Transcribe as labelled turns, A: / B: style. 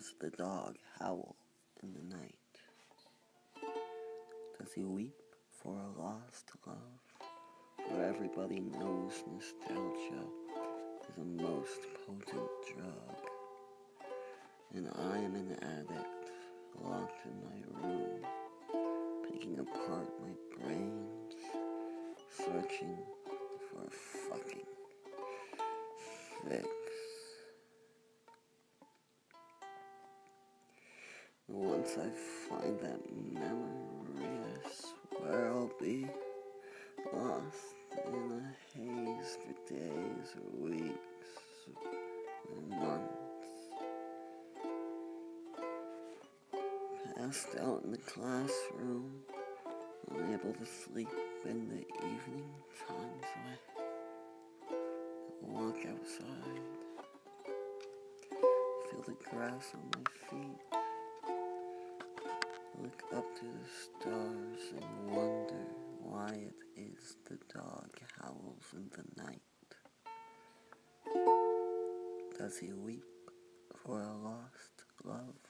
A: does the dog howl in the night? Does he weep for a lost love? For everybody knows nostalgia is a most potent drug. And I am an addict, locked in my room, picking apart my brains, searching for a fucking fix. And once I find that memory, I swear I'll be lost in a haze for days or weeks or months. Passed out in the classroom, unable to sleep in the evening time, so I walk outside, feel the grass on my feet, look up to the stars and wonder why it is the dog howls in the night. Does he weep for a lost love?